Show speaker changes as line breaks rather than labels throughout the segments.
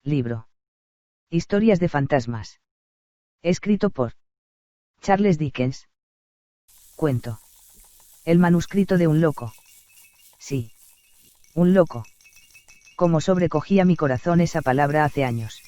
libro. Historias de fantasmas. Escrito por Charles Dickens. Cuento. El manuscrito de un loco. Sí. Un loco. Cómo sobrecogía mi corazón esa palabra hace años.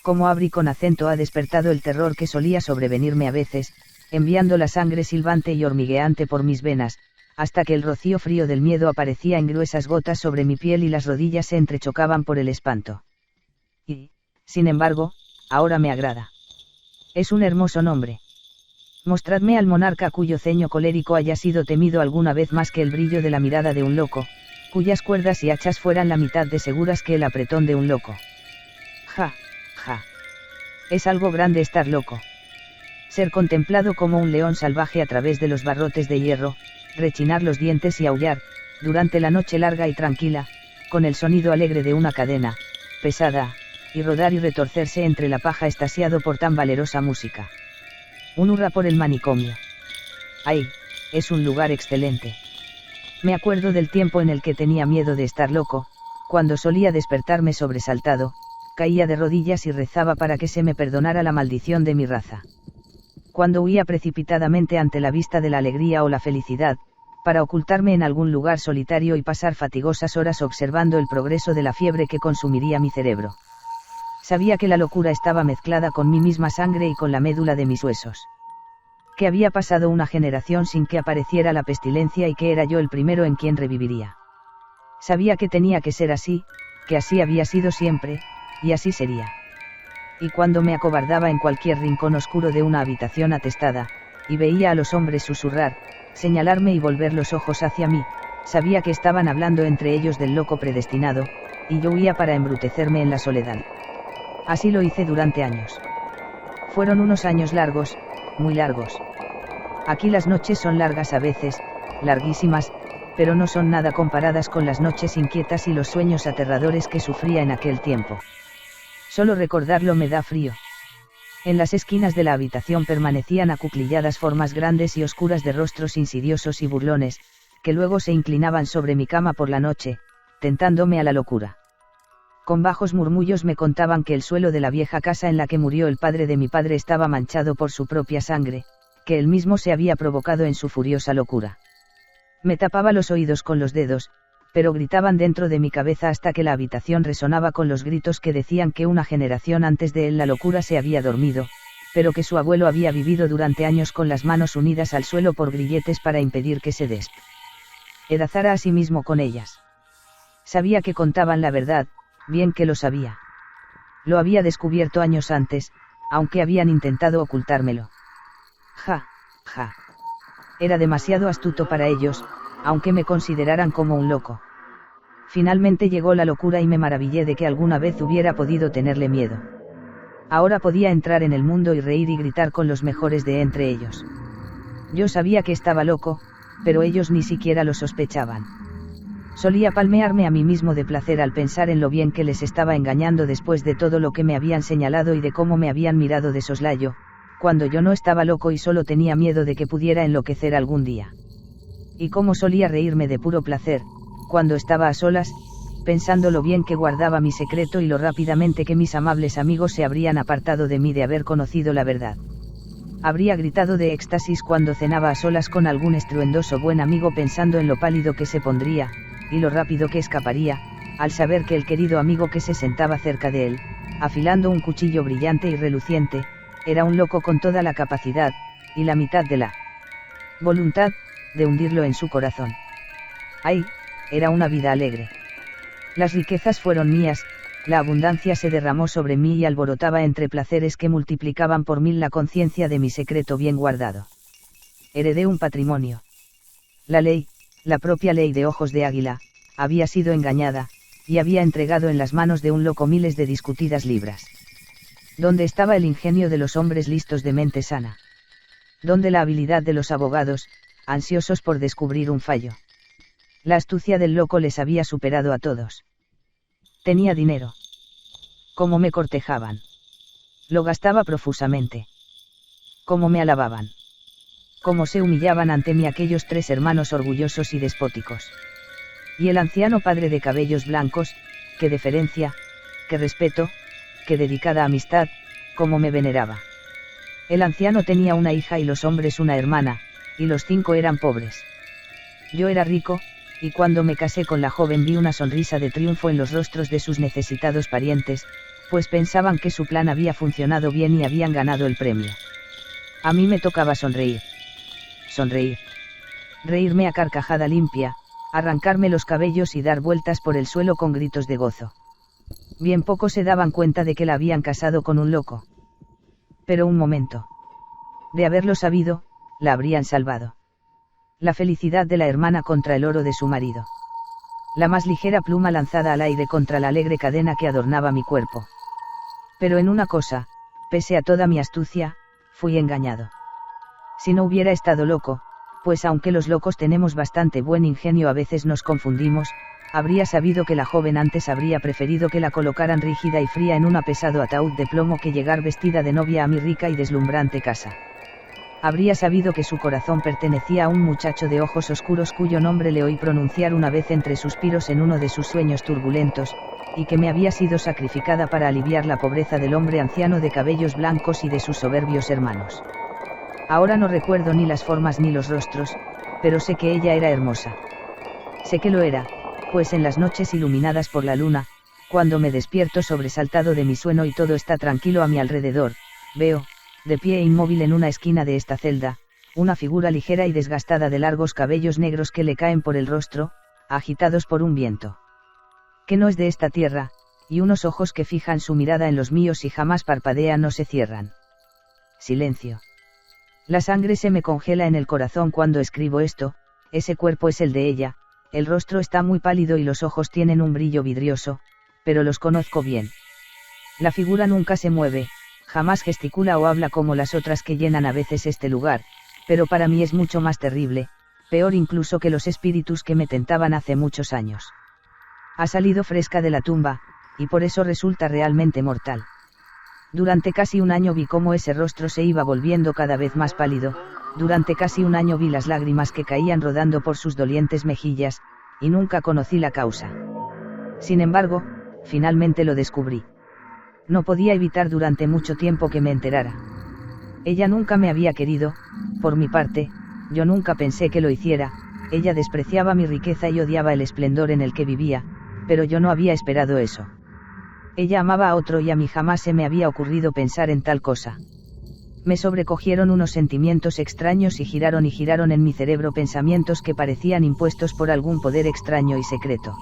Cómo abrí con acento ha despertado el terror que solía sobrevenirme a veces, enviando la sangre silbante y hormigueante por mis venas, hasta que el rocío frío del miedo aparecía en gruesas gotas sobre mi piel y las rodillas se entrechocaban por el espanto. Y, sin embargo, ahora me agrada. Es un hermoso nombre. Mostradme al monarca cuyo ceño colérico haya sido temido alguna vez más que el brillo de la mirada de un loco, cuyas cuerdas y hachas fueran la mitad de seguras que el apretón de un loco. Ja, ja. Es algo grande estar loco. Ser contemplado como un león salvaje a través de los barrotes de hierro, rechinar los dientes y aullar, durante la noche larga y tranquila, con el sonido alegre de una cadena, pesada, y rodar y retorcerse entre la paja extasiado por tan valerosa música. Un hurra por el manicomio. ¡Ay! Es un lugar excelente. Me acuerdo del tiempo en el que tenía miedo de estar loco, cuando solía despertarme sobresaltado, caía de rodillas y rezaba para que se me perdonara la maldición de mi raza. Cuando huía precipitadamente ante la vista de la alegría o la felicidad, para ocultarme en algún lugar solitario y pasar fatigosas horas observando el progreso de la fiebre que consumiría mi cerebro. Sabía que la locura estaba mezclada con mi misma sangre y con la médula de mis huesos. Que había pasado una generación sin que apareciera la pestilencia y que era yo el primero en quien reviviría. Sabía que tenía que ser así, que así había sido siempre, y así sería. Y cuando me acobardaba en cualquier rincón oscuro de una habitación atestada, y veía a los hombres susurrar, señalarme y volver los ojos hacia mí, sabía que estaban hablando entre ellos del loco predestinado, y yo huía para embrutecerme en la soledad. Así lo hice durante años. Fueron unos años largos, muy largos. Aquí las noches son largas a veces, larguísimas, pero no son nada comparadas con las noches inquietas y los sueños aterradores que sufría en aquel tiempo. Solo recordarlo me da frío. En las esquinas de la habitación permanecían acuclilladas formas grandes y oscuras de rostros insidiosos y burlones, que luego se inclinaban sobre mi cama por la noche, tentándome a la locura. Con bajos murmullos me contaban que el suelo de la vieja casa en la que murió el padre de mi padre estaba manchado por su propia sangre, que él mismo se había provocado en su furiosa locura. Me tapaba los oídos con los dedos, pero gritaban dentro de mi cabeza hasta que la habitación resonaba con los gritos que decían que una generación antes de él la locura se había dormido, pero que su abuelo había vivido durante años con las manos unidas al suelo por grilletes para impedir que se despedazara a sí mismo con ellas. Sabía que contaban la verdad, bien que lo sabía. Lo había descubierto años antes, aunque habían intentado ocultármelo. Ja, ja. Era demasiado astuto para ellos, aunque me consideraran como un loco. Finalmente llegó la locura y me maravillé de que alguna vez hubiera podido tenerle miedo. Ahora podía entrar en el mundo y reír y gritar con los mejores de entre ellos. Yo sabía que estaba loco, pero ellos ni siquiera lo sospechaban. Solía palmearme a mí mismo de placer al pensar en lo bien que les estaba engañando después de todo lo que me habían señalado y de cómo me habían mirado de soslayo, cuando yo no estaba loco y solo tenía miedo de que pudiera enloquecer algún día. Y cómo solía reírme de puro placer, cuando estaba a solas, pensando lo bien que guardaba mi secreto y lo rápidamente que mis amables amigos se habrían apartado de mí de haber conocido la verdad. Habría gritado de éxtasis cuando cenaba a solas con algún estruendoso buen amigo pensando en lo pálido que se pondría, y lo rápido que escaparía, al saber que el querido amigo que se sentaba cerca de él, afilando un cuchillo brillante y reluciente, era un loco con toda la capacidad, y la mitad de la voluntad, de hundirlo en su corazón. ¡Ay! Era una vida alegre. Las riquezas fueron mías, la abundancia se derramó sobre mí y alborotaba entre placeres que multiplicaban por 1000 la conciencia de mi secreto bien guardado. Heredé un patrimonio. La ley, la propia ley de ojos de águila, había sido engañada, y había entregado en las manos de un loco miles de discutidas libras. ¿Dónde estaba el ingenio de los hombres listos de mente sana? ¿Dónde la habilidad de los abogados, ansiosos por descubrir un fallo? La astucia del loco les había superado a todos. Tenía dinero. ¿Cómo me cortejaban? Lo gastaba profusamente. ¿Cómo me alababan? Cómo se humillaban ante mí aquellos 3 hermanos orgullosos y despóticos. Y el anciano padre de cabellos blancos, qué deferencia, qué respeto, qué dedicada amistad, cómo me veneraba. El anciano tenía una hija y los hombres una hermana, y los 5 eran pobres. Yo era rico, y cuando me casé con la joven vi una sonrisa de triunfo en los rostros de sus necesitados parientes, pues pensaban que su plan había funcionado bien y habían ganado el premio. A mí me tocaba sonreír. Sonreír. Reírme a carcajada limpia, arrancarme los cabellos y dar vueltas por el suelo con gritos de gozo. Bien pocos se daban cuenta de que la habían casado con un loco. Pero un momento. De haberlo sabido, la habrían salvado. La felicidad de la hermana contra el oro de su marido. La más ligera pluma lanzada al aire contra la alegre cadena que adornaba mi cuerpo. Pero en una cosa, pese a toda mi astucia, fui engañado. Si no hubiera estado loco, pues aunque los locos tenemos bastante buen ingenio a veces nos confundimos, habría sabido que la joven antes habría preferido que la colocaran rígida y fría en un pesado ataúd de plomo que llegar vestida de novia a mi rica y deslumbrante casa. Habría sabido que su corazón pertenecía a un muchacho de ojos oscuros cuyo nombre le oí pronunciar una vez entre suspiros en uno de sus sueños turbulentos, y que me había sido sacrificada para aliviar la pobreza del hombre anciano de cabellos blancos y de sus soberbios hermanos. Ahora no recuerdo ni las formas ni los rostros, pero sé que ella era hermosa. Sé que lo era, pues en las noches iluminadas por la luna, cuando me despierto sobresaltado de mi sueño y todo está tranquilo a mi alrededor, veo, de pie e inmóvil en una esquina de esta celda, una figura ligera y desgastada de largos cabellos negros que le caen por el rostro, agitados por un viento que no es de esta tierra, y unos ojos que fijan su mirada en los míos y jamás parpadean o se cierran. Silencio. La sangre se me congela en el corazón cuando escribo esto. Ese cuerpo es el de ella, el rostro está muy pálido y los ojos tienen un brillo vidrioso, pero los conozco bien. La figura nunca se mueve, jamás gesticula o habla como las otras que llenan a veces este lugar, pero para mí es mucho más terrible, peor incluso que los espíritus que me tentaban hace muchos años. Ha salido fresca de la tumba, y por eso resulta realmente mortal. Durante casi un año vi cómo ese rostro se iba volviendo cada vez más pálido, durante casi un año vi las lágrimas que caían rodando por sus dolientes mejillas, y nunca conocí la causa. Sin embargo, finalmente lo descubrí. No podía evitar durante mucho tiempo que me enterara. Ella nunca me había querido, por mi parte, yo nunca pensé que lo hiciera, ella despreciaba mi riqueza y odiaba el esplendor en el que vivía, pero yo no había esperado eso. Ella amaba a otro y a mí jamás se me había ocurrido pensar en tal cosa. Me sobrecogieron unos sentimientos extraños y giraron en mi cerebro pensamientos que parecían impuestos por algún poder extraño y secreto.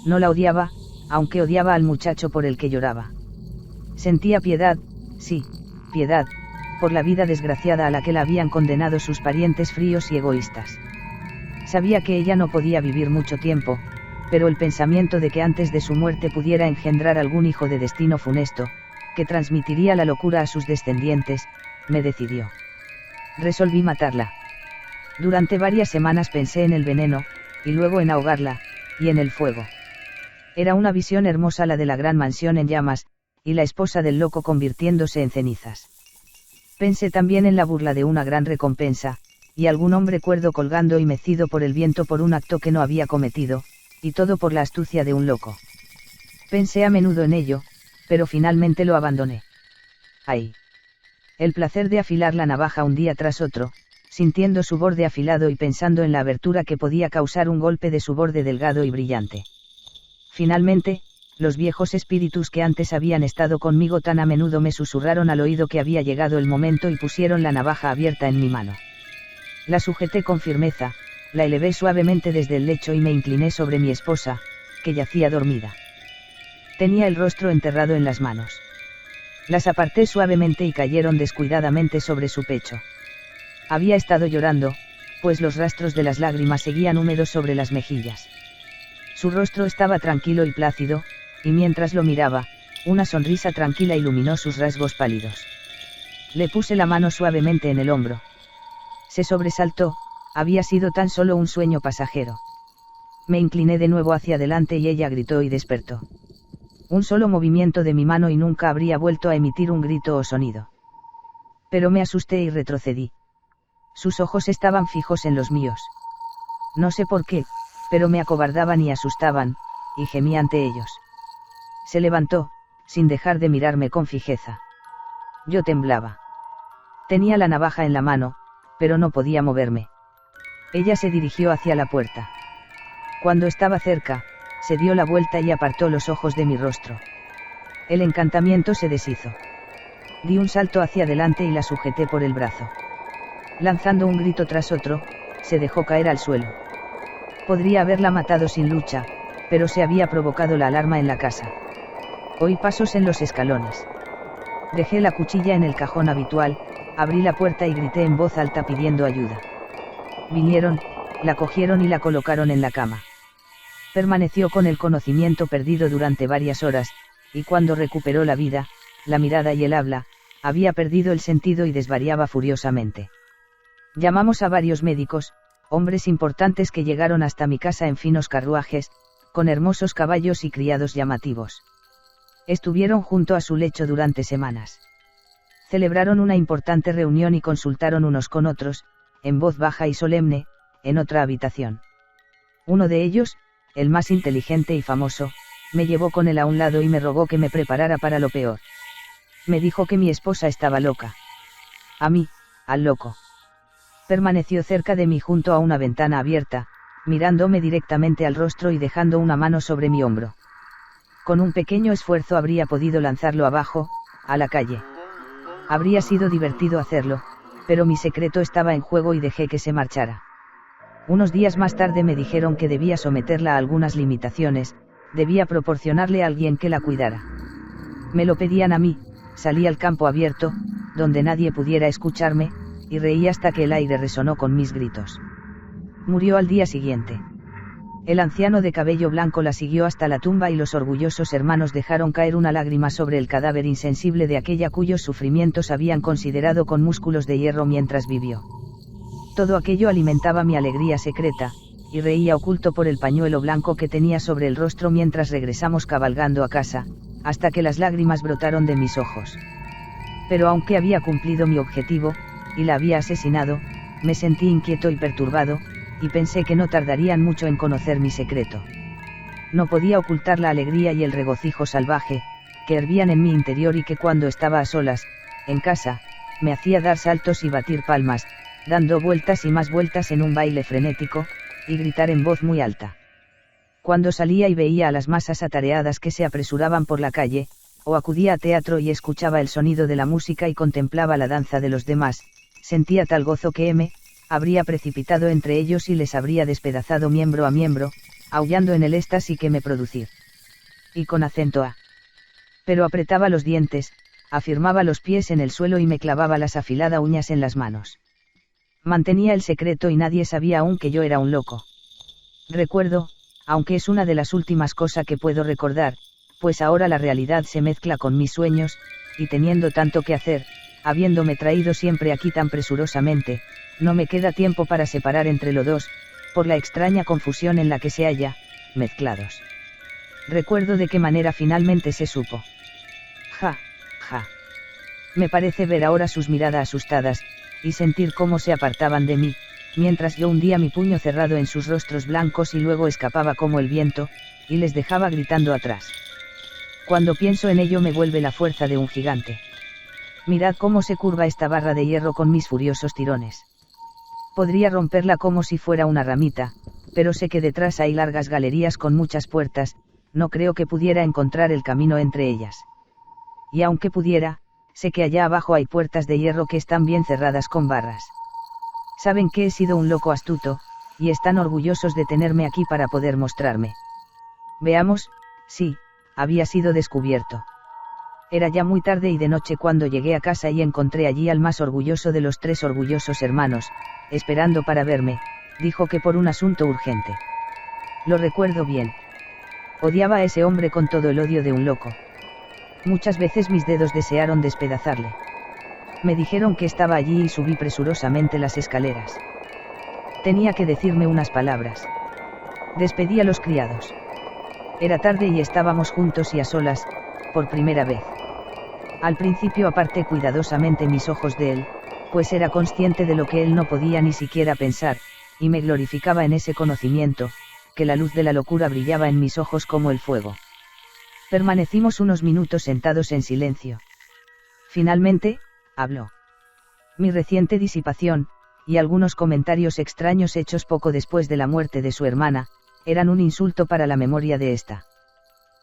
No la odiaba, aunque odiaba al muchacho por el que lloraba. Sentía piedad, sí, piedad, por la vida desgraciada a la que la habían condenado sus parientes fríos y egoístas. Sabía que ella no podía vivir mucho tiempo, pero el pensamiento de que antes de su muerte pudiera engendrar algún hijo de destino funesto, que transmitiría la locura a sus descendientes, me decidió. Resolví matarla. Durante varias semanas pensé en el veneno, y luego en ahogarla, y en el fuego. Era una visión hermosa la de la gran mansión en llamas, y la esposa del loco convirtiéndose en cenizas. Pensé también en la burla de una gran recompensa, y algún hombre cuerdo colgando y mecido por el viento por un acto que no había cometido, y todo por la astucia de un loco. Pensé a menudo en ello, pero finalmente lo abandoné. ¡Ay! El placer de afilar la navaja un día tras otro, sintiendo su borde afilado y pensando en la abertura que podía causar un golpe de su borde delgado y brillante. Finalmente, los viejos espíritus que antes habían estado conmigo tan a menudo me susurraron al oído que había llegado el momento y pusieron la navaja abierta en mi mano. La sujeté con firmeza, la elevé suavemente desde el lecho y me incliné sobre mi esposa, que yacía dormida. Tenía el rostro enterrado en las manos. Las aparté suavemente y cayeron descuidadamente sobre su pecho. Había estado llorando, pues los rastros de las lágrimas seguían húmedos sobre las mejillas. Su rostro estaba tranquilo y plácido, y mientras lo miraba, una sonrisa tranquila iluminó sus rasgos pálidos. Le puse la mano suavemente en el hombro. Se sobresaltó, había sido tan solo un sueño pasajero. Me incliné de nuevo hacia adelante y ella gritó y despertó. Un solo movimiento de mi mano y nunca habría vuelto a emitir un grito o sonido. Pero me asusté y retrocedí. Sus ojos estaban fijos en los míos. No sé por qué, pero me acobardaban y asustaban, y gemí ante ellos. Se levantó, sin dejar de mirarme con fijeza. Yo temblaba. Tenía la navaja en la mano, pero no podía moverme. Ella se dirigió hacia la puerta. Cuando estaba cerca, se dio la vuelta y apartó los ojos de mi rostro. El encantamiento se deshizo. Di un salto hacia adelante y la sujeté por el brazo. Lanzando un grito tras otro, se dejó caer al suelo. Podría haberla matado sin lucha, pero se había provocado la alarma en la casa. Oí pasos en los escalones. Dejé la cuchilla en el cajón habitual, abrí la puerta y grité en voz alta pidiendo ayuda. Vinieron, la cogieron y la colocaron en la cama. Permaneció con el conocimiento perdido durante varias horas, y cuando recuperó la vida, la mirada y el habla, había perdido el sentido y desvariaba furiosamente. Llamamos a varios médicos, hombres importantes que llegaron hasta mi casa en finos carruajes, con hermosos caballos y criados llamativos. Estuvieron junto a su lecho durante semanas. Celebraron una importante reunión y consultaron unos con otros, en voz baja y solemne, en otra habitación. Uno de ellos, el más inteligente y famoso, me llevó con él a un lado y me rogó que me preparara para lo peor. Me dijo que mi esposa estaba loca. A mí, al loco. Permaneció cerca de mí junto a una ventana abierta, mirándome directamente al rostro y dejando una mano sobre mi hombro. Con un pequeño esfuerzo habría podido lanzarlo abajo, a la calle. Habría sido divertido hacerlo, pero mi secreto estaba en juego y dejé que se marchara. Unos días más tarde me dijeron que debía someterla a algunas limitaciones, debía proporcionarle a alguien que la cuidara. Me lo pedían a mí, salí al campo abierto, donde nadie pudiera escucharme, y reí hasta que el aire resonó con mis gritos. Murió al día siguiente. El anciano de cabello blanco la siguió hasta la tumba y los orgullosos hermanos dejaron caer una lágrima sobre el cadáver insensible de aquella cuyos sufrimientos habían considerado con músculos de hierro mientras vivió. Todo aquello alimentaba mi alegría secreta, y reía oculto por el pañuelo blanco que tenía sobre el rostro mientras regresamos cabalgando a casa, hasta que las lágrimas brotaron de mis ojos. Pero aunque había cumplido mi objetivo, y la había asesinado, me sentí inquieto y perturbado, y pensé que no tardarían mucho en conocer mi secreto. No podía ocultar la alegría y el regocijo salvaje, que hervían en mi interior y que cuando estaba a solas, en casa, me hacía dar saltos y batir palmas, dando vueltas y más vueltas en un baile frenético, y gritar en voz muy alta. Cuando salía y veía a las masas atareadas que se apresuraban por la calle, o acudía a teatro y escuchaba el sonido de la música y contemplaba la danza de los demás, sentía tal gozo que me habría precipitado entre ellos y les habría despedazado miembro a miembro, aullando en el éxtasis que me producir. Y con acento a. Pero apretaba los dientes, afirmaba los pies en el suelo y me clavaba las afiladas uñas en las manos. Mantenía el secreto y nadie sabía aún que yo era un loco. Recuerdo, aunque es una de las últimas cosas que puedo recordar, pues ahora la realidad se mezcla con mis sueños, y teniendo tanto que hacer, habiéndome traído siempre aquí tan presurosamente, no me queda tiempo para separar entre los dos, por la extraña confusión en la que se halla, mezclados. Recuerdo de qué manera finalmente se supo. Ja, ja. Me parece ver ahora sus miradas asustadas, y sentir cómo se apartaban de mí, mientras yo hundía mi puño cerrado en sus rostros blancos y luego escapaba como el viento, y les dejaba gritando atrás. Cuando pienso en ello me vuelve la fuerza de un gigante. Mirad cómo se curva esta barra de hierro con mis furiosos tirones. Podría romperla como si fuera una ramita, pero sé que detrás hay largas galerías con muchas puertas, no creo que pudiera encontrar el camino entre ellas. Y aunque pudiera, sé que allá abajo hay puertas de hierro que están bien cerradas con barras. Saben que he sido un loco astuto, y están orgullosos de tenerme aquí para poder mostrarme. Veamos, sí, había sido descubierto. Era ya muy tarde y de noche cuando llegué a casa y encontré allí al más orgulloso de los 3 orgullosos hermanos, esperando para verme, dijo que por un asunto urgente. Lo recuerdo bien. Odiaba a ese hombre con todo el odio de un loco. Muchas veces mis dedos desearon despedazarle. Me dijeron que estaba allí y subí presurosamente las escaleras. Tenía que decirme unas palabras. Despedí a los criados. Era tarde y estábamos juntos y a solas, por primera vez. Al principio aparté cuidadosamente mis ojos de él, pues era consciente de lo que él no podía ni siquiera pensar, y me glorificaba en ese conocimiento, que la luz de la locura brillaba en mis ojos como el fuego. Permanecimos unos minutos sentados en silencio. Finalmente, habló. Mi reciente disipación, y algunos comentarios extraños hechos poco después de la muerte de su hermana, eran un insulto para la memoria de ésta.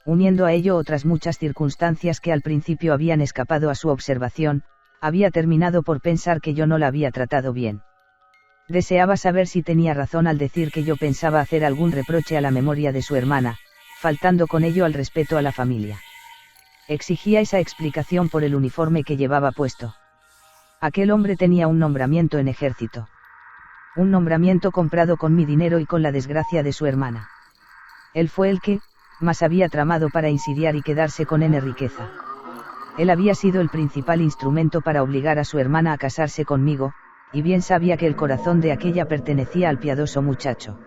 Uniendo a ello otras muchas circunstancias que al principio habían escapado a su observación, había terminado por pensar que yo no la había tratado bien. Deseaba saber si tenía razón al decir que yo pensaba hacer algún reproche a la memoria de su hermana, faltando con ello al respeto a la familia. Exigía esa explicación por el uniforme que llevaba puesto. Aquel hombre tenía un nombramiento en ejército. Un nombramiento comprado con mi dinero y con la desgracia de su hermana. Él fue el que, más había tramado para insidiar y quedarse con riqueza. Él había sido el principal instrumento para obligar a su hermana a casarse conmigo, y bien sabía que el corazón de aquella pertenecía al piadoso muchacho.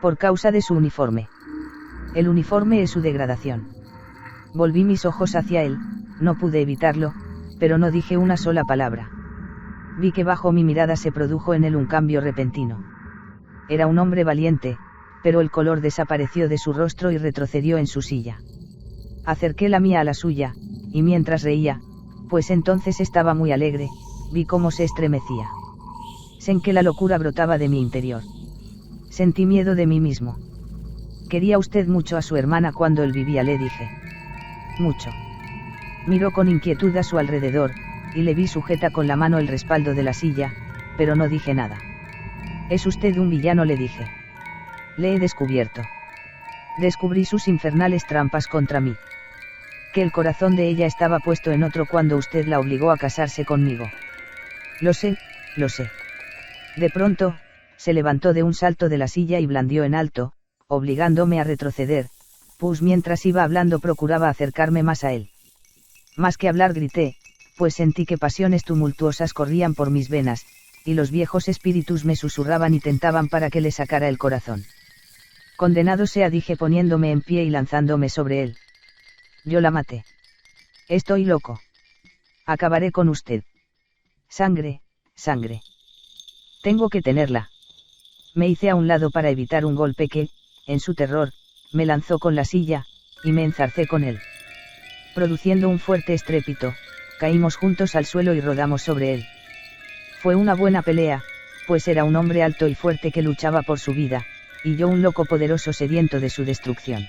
Por causa de su uniforme. El uniforme es su degradación. Volví mis ojos hacia él, no pude evitarlo, pero no dije una sola palabra. Vi que bajo mi mirada se produjo en él un cambio repentino. Era un hombre valiente, pero el color desapareció de su rostro y retrocedió en su silla. Acerqué la mía a la suya, y mientras reía, pues entonces estaba muy alegre, vi cómo se estremecía. Sé que la locura brotaba de mi interior. Sentí miedo de mí mismo. Quería usted mucho a su hermana cuando él vivía, le dije. Mucho. Miró con inquietud a su alrededor, y le vi sujeta con la mano el respaldo de la silla, pero no dije nada. Es usted un villano, le dije. Le he descubierto. Descubrí sus infernales trampas contra mí. Que el corazón de ella estaba puesto en otro cuando usted la obligó a casarse conmigo. Lo sé, lo sé. De pronto, se levantó de un salto de la silla y blandió en alto, obligándome a retroceder, pues mientras iba hablando procuraba acercarme más a él. Más que hablar grité, pues sentí que pasiones tumultuosas corrían por mis venas, y los viejos espíritus me susurraban y tentaban para que le sacara el corazón. Condenado sea, dije poniéndome en pie y lanzándome sobre él. Yo la maté. Estoy loco. Acabaré con usted. Sangre, sangre. Tengo que tenerla. Me hice a un lado para evitar un golpe que, en su terror, me lanzó con la silla, y me enzarcé con él. Produciendo un fuerte estrépito, caímos juntos al suelo y rodamos sobre él. Fue una buena pelea, pues era un hombre alto y fuerte que luchaba por su vida, y yo un loco poderoso sediento de su destrucción.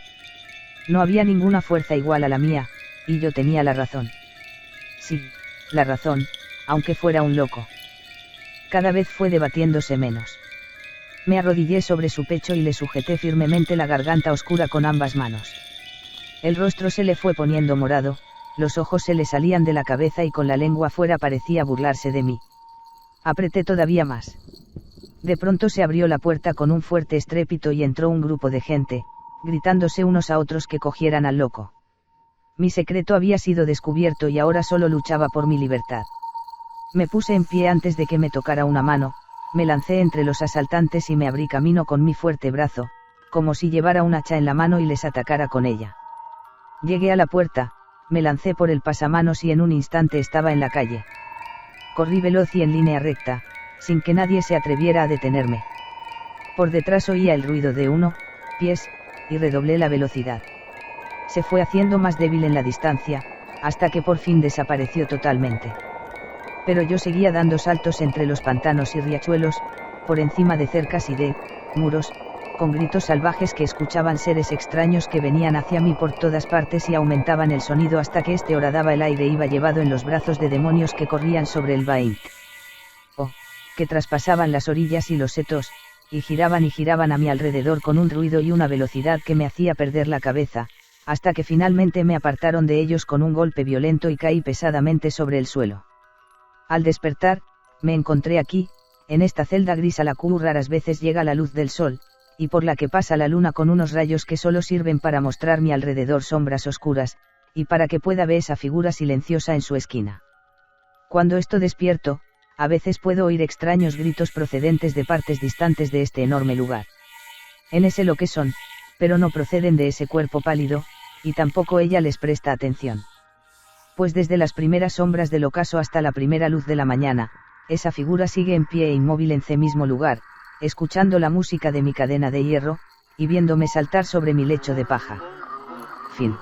No había ninguna fuerza igual a la mía, y yo tenía la razón. Sí, la razón, aunque fuera un loco. Cada vez fue debatiéndose menos. Me arrodillé sobre su pecho y le sujeté firmemente la garganta oscura con ambas manos. El rostro se le fue poniendo morado, los ojos se le salían de la cabeza y con la lengua fuera parecía burlarse de mí. Apreté todavía más. De pronto se abrió la puerta con un fuerte estrépito y entró un grupo de gente, gritándose unos a otros que cogieran al loco. Mi secreto había sido descubierto y ahora solo luchaba por mi libertad. Me puse en pie antes de que me tocara una mano, me lancé entre los asaltantes y me abrí camino con mi fuerte brazo, como si llevara un hacha en la mano y les atacara con ella. Llegué a la puerta, me lancé por el pasamanos y en un instante estaba en la calle. Corrí veloz y en línea recta, sin que nadie se atreviera a detenerme. Por detrás oía el ruido de pies, y redoblé la velocidad. Se fue haciendo más débil en la distancia, hasta que por fin desapareció totalmente. Pero yo seguía dando saltos entre los pantanos y riachuelos, por encima de cercas y de muros, con gritos salvajes que escuchaban seres extraños que venían hacia mí por todas partes y aumentaban el sonido hasta que este horadaba el aire e iba llevado en los brazos de demonios que corrían sobre el Baint. Que traspasaban las orillas y los setos, y giraban a mi alrededor con un ruido y una velocidad que me hacía perder la cabeza, hasta que finalmente me apartaron de ellos con un golpe violento y caí pesadamente sobre el suelo. Al despertar, me encontré aquí, en esta celda gris a la que raras veces llega la luz del sol, y por la que pasa la luna con unos rayos que solo sirven para mostrar mi alrededor sombras oscuras, y para que pueda ver esa figura silenciosa en su esquina. Cuando esto despierto, a veces puedo oír extraños gritos procedentes de partes distantes de este enorme lugar. En ese lo que son, pero no proceden de ese cuerpo pálido, y tampoco ella les presta atención. Pues desde las primeras sombras del ocaso hasta la primera luz de la mañana, esa figura sigue en pie e inmóvil en ese mismo lugar, escuchando la música de mi cadena de hierro, y viéndome saltar sobre mi lecho de paja. Fin.